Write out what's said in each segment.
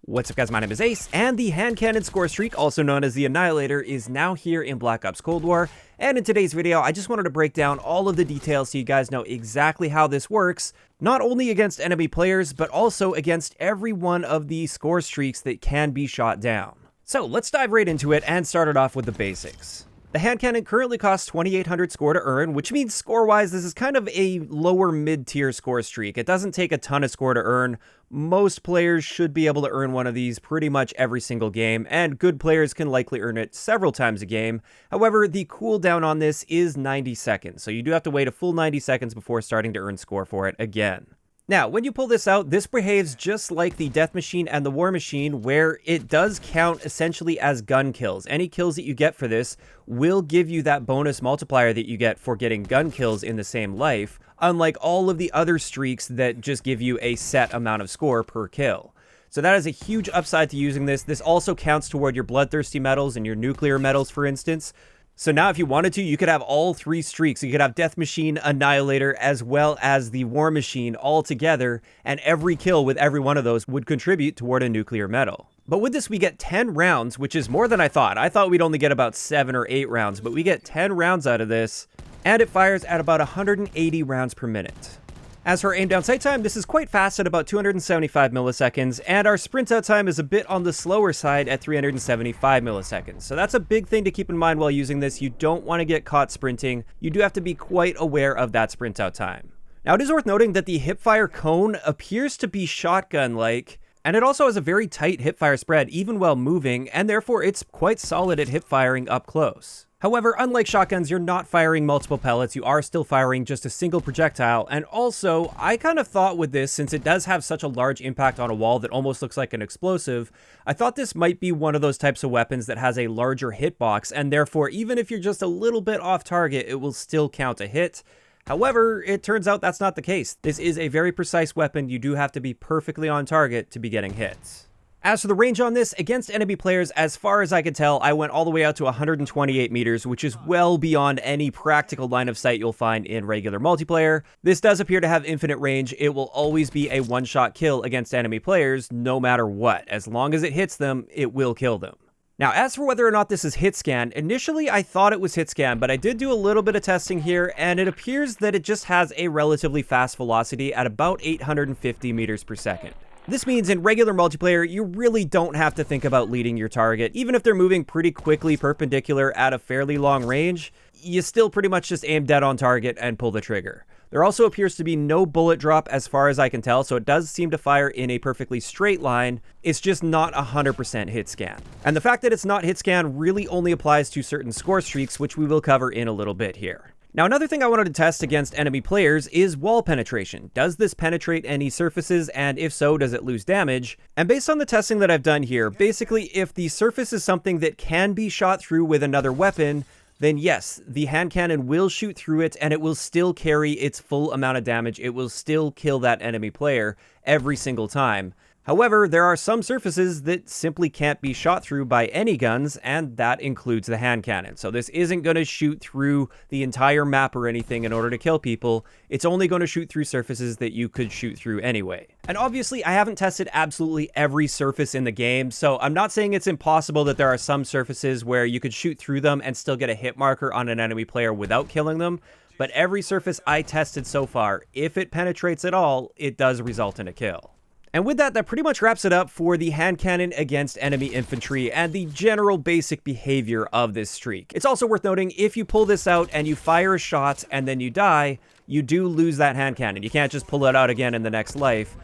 What's up guys, my name is Ace, and the Hand Cannon Scorestreak, also known as the Annihilator, is now here in Black Ops Cold War. And in today's video, I just wanted to break down all of the details so you guys know exactly how this works, not only against enemy players, but also against every one of the score streaks that can be shot down. So let's dive right into it and start it off with the basics. The hand cannon currently costs 2,800 score to earn, which means score-wise, this is kind of a lower mid-tier score streak. It doesn't take a ton of score to earn. Most players should be able to earn one of these pretty much every single game, and good players can likely earn it several times a game. However, the cooldown on this is 90 seconds, so you do have to wait a full 90 seconds before starting to earn score for it again. Now, when you pull this out, this behaves just like the Death Machine and the War Machine, where it does count essentially as gun kills. Any kills that you get for this will give you that bonus multiplier that you get for getting gun kills in the same life, unlike all of the other streaks that just give you a set amount of score per kill. So that is a huge upside to using this. This also counts toward your bloodthirsty medals and your nuclear medals, for instance. So now if you wanted to, you could have all three streaks. You could have Death Machine, Annihilator, as well as the War Machine all together, and every kill with every one of those would contribute toward a nuclear medal. But with this, we get 10 rounds, which is more than I thought. I thought we'd only get about 7 or 8 rounds, but we get 10 rounds out of this, and it fires at about 180 rounds per minute. As for aim down sight time, this is quite fast at about 275 milliseconds, and our sprint out time is a bit on the slower side at 375 milliseconds. So that's a big thing to keep in mind while using this. You don't want to get caught sprinting. You do have to be quite aware of that sprint out time. Now, it is worth noting that the hipfire cone appears to be shotgun-like, and it also has a very tight hipfire spread even while moving, and therefore it's quite solid at hipfiring up close. However, unlike shotguns, you're not firing multiple pellets, you are still firing just a single projectile, and also, I kind of thought with this, since it does have such a large impact on a wall that almost looks like an explosive, I thought this might be one of those types of weapons that has a larger hitbox, and therefore, even if you're just a little bit off target, it will still count a hit. However, it turns out that's not the case. This is a very precise weapon. You do have to be perfectly on target to be getting hits. As for the range on this, against enemy players, as far as I could tell, I went all the way out to 128 meters, which is well beyond any practical line of sight you'll find in regular multiplayer. This does appear to have infinite range. It will always be a one-shot kill against enemy players, no matter what. As long as it hits them, it will kill them. Now, as for whether or not this is hit scan, initially I thought it was hit scan, but I did do a little bit of testing here, and it appears that it just has a relatively fast velocity at about 850 meters per second. This means in regular multiplayer, you really don't have to think about leading your target. Even if they're moving pretty quickly perpendicular at a fairly long range, you still pretty much just aim dead on target and pull the trigger. There also appears to be no bullet drop as far as I can tell, so it does seem to fire in a perfectly straight line. It's just not 100% hit scan. And the fact that it's not hit scan really only applies to certain score streaks, which we will cover in a little bit here. Now, another thing I wanted to test against enemy players is wall penetration. Does this penetrate any surfaces, and if so, does it lose damage? And based on the testing that I've done here, basically, if the surface is something that can be shot through with another weapon, then yes, the hand cannon will shoot through it, and it will still carry its full amount of damage. It will still kill that enemy player every single time. However, there are some surfaces that simply can't be shot through by any guns, and that includes the hand cannon. So this isn't going to shoot through the entire map or anything in order to kill people. It's only going to shoot through surfaces that you could shoot through anyway. And obviously, I haven't tested absolutely every surface in the game, so I'm not saying it's impossible that there are some surfaces where you could shoot through them and still get a hit marker on an enemy player without killing them. But every surface I tested so far, if it penetrates at all, it does result in a kill. And with that, that pretty much wraps it up for the hand cannon against enemy infantry and the general basic behavior of this streak. It's also worth noting, if you pull this out and you fire a shot and then you die, you do lose that hand cannon. You can't just pull it out again in the next life.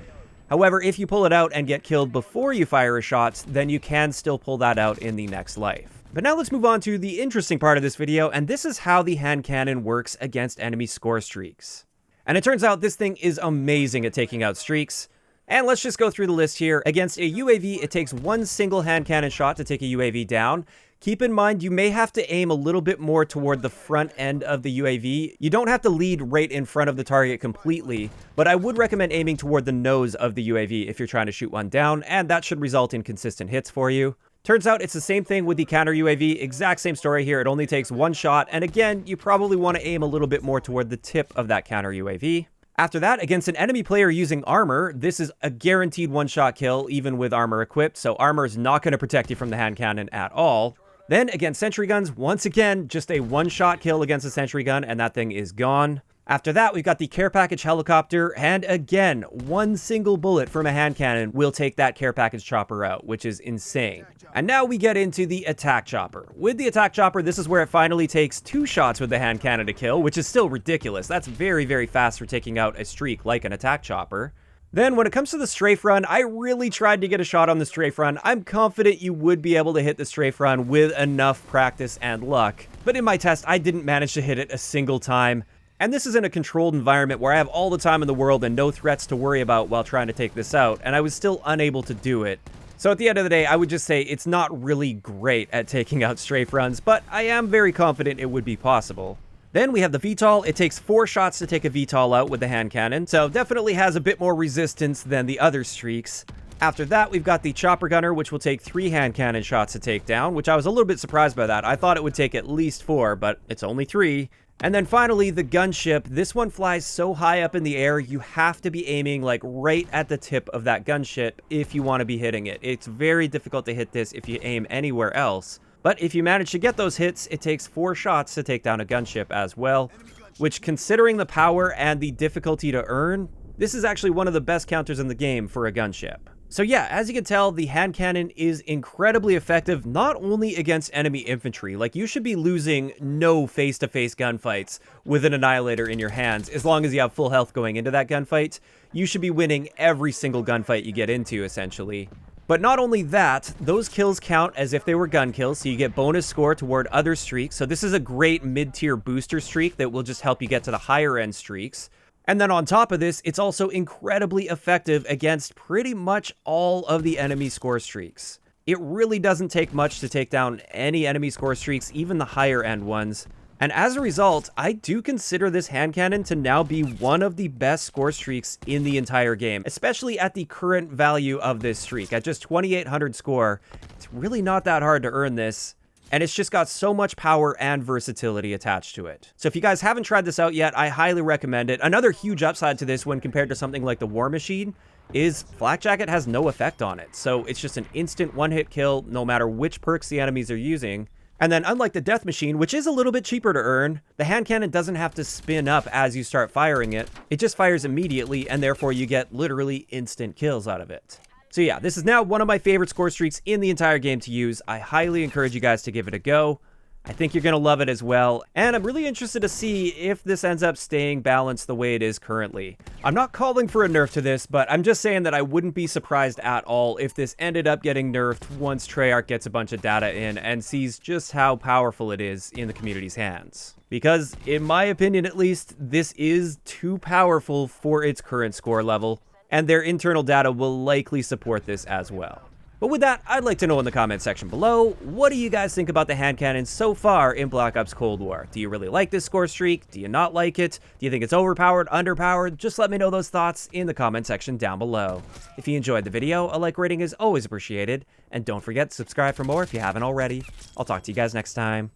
However, if you pull it out and get killed before you fire a shot, then you can still pull that out in the next life. But now let's move on to the interesting part of this video, and this is how the hand cannon works against enemy score streaks. And it turns out this thing is amazing at taking out streaks. And let's just go through the list here. Against a UAV, it takes one single hand cannon shot to take a UAV down. Keep in mind, you may have to aim a little bit more toward the front end of the UAV. You don't have to lead right in front of the target completely, but I would recommend aiming toward the nose of the UAV if you're trying to shoot one down, and that should result in consistent hits for you. Turns out it's the same thing with the counter UAV, exact same story here. It only takes one shot, and again, you probably want to aim a little bit more toward the tip of that counter UAV. After that, against an enemy player using armor, this is a guaranteed one-shot kill, even with armor equipped, so armor is not going to protect you from the hand cannon at all. Then, against sentry guns, once again, just a one-shot kill against a sentry gun, and that thing is gone. After that, we've got the care package helicopter, and again, one single bullet from a hand cannon will take that care package chopper out, which is insane. And now we get into the attack chopper. With the attack chopper, this is where it finally takes 2 shots with the hand cannon to kill, which is still ridiculous. That's very, very fast for taking out a streak like an attack chopper. Then when it comes to the strafe run, I really tried to get a shot on the strafe run. I'm confident you would be able to hit the strafe run with enough practice and luck. But in my test, I didn't manage to hit it a single time. And this is in a controlled environment where I have all the time in the world and no threats to worry about while trying to take this out, and I was still unable to do it. So at the end of the day, I would just say it's not really great at taking out strafe runs, but I am very confident it would be possible. Then we have the Vtol. It takes 4 shots to take a Vtol out with the hand cannon, so definitely has a bit more resistance than the other streaks. After that, we've got the chopper gunner, which will take 3 hand cannon shots to take down, which I was a little bit surprised by that. I thought it would take at least 4, but it's only 3. And then finally, the gunship. This one flies so high up in the air, you have to be aiming like right at the tip of that gunship if you want to be hitting it. It's very difficult to hit this if you aim anywhere else. But if you manage to get those hits, it takes 4 shots to take down a gunship as well, which, considering the power and the difficulty to earn, this is actually one of the best counters in the game for a gunship. So yeah, as you can tell, the hand cannon is incredibly effective, not only against enemy infantry. Like, you should be losing no face-to-face gunfights with an annihilator in your hands. As long as you have full health going into that gunfight, you should be winning every single gunfight you get into, essentially. But not only that, those kills count as if they were gun kills, so you get bonus score toward other streaks. So this is a great mid-tier booster streak that will just help you get to the higher end streaks. And then on top of this, it's also incredibly effective against pretty much all of the enemy score streaks. It really doesn't take much to take down any enemy score streaks, even the higher end ones. And as a result, I do consider this hand cannon to now be one of the best score streaks in the entire game, especially at the current value of this streak. At just 2,800 score, it's really not that hard to earn this. And it's just got so much power and versatility attached to it. So if you guys haven't tried this out yet, I highly recommend it. Another huge upside to this when compared to something like the War Machine is Flak Jacket has no effect on it. So it's just an instant one-hit kill no matter which perks the enemies are using. And then unlike the Death Machine, which is a little bit cheaper to earn, the hand cannon doesn't have to spin up as you start firing it. It just fires immediately, and therefore you get literally instant kills out of it. So yeah, this is now one of my favorite score streaks in the entire game to use. I highly encourage you guys to give it a go. I think you're going to love it as well, and I'm really interested to see if this ends up staying balanced the way it is currently. I'm not calling for a nerf to this, but I'm just saying that I wouldn't be surprised at all if this ended up getting nerfed once Treyarch gets a bunch of data in and sees just how powerful it is in the community's hands. Because, in my opinion at least, this is too powerful for its current score level, and their internal data will likely support this as well. But with that, I'd like to know in the comment section below, what do you guys think about the hand cannon so far in Black Ops Cold War? Do you really like this score streak? Do you not like it? Do you think it's overpowered, underpowered? Just let me know those thoughts in the comment section down below. If you enjoyed the video, a like rating is always appreciated, and don't forget to subscribe for more if you haven't already. I'll talk to you guys next time.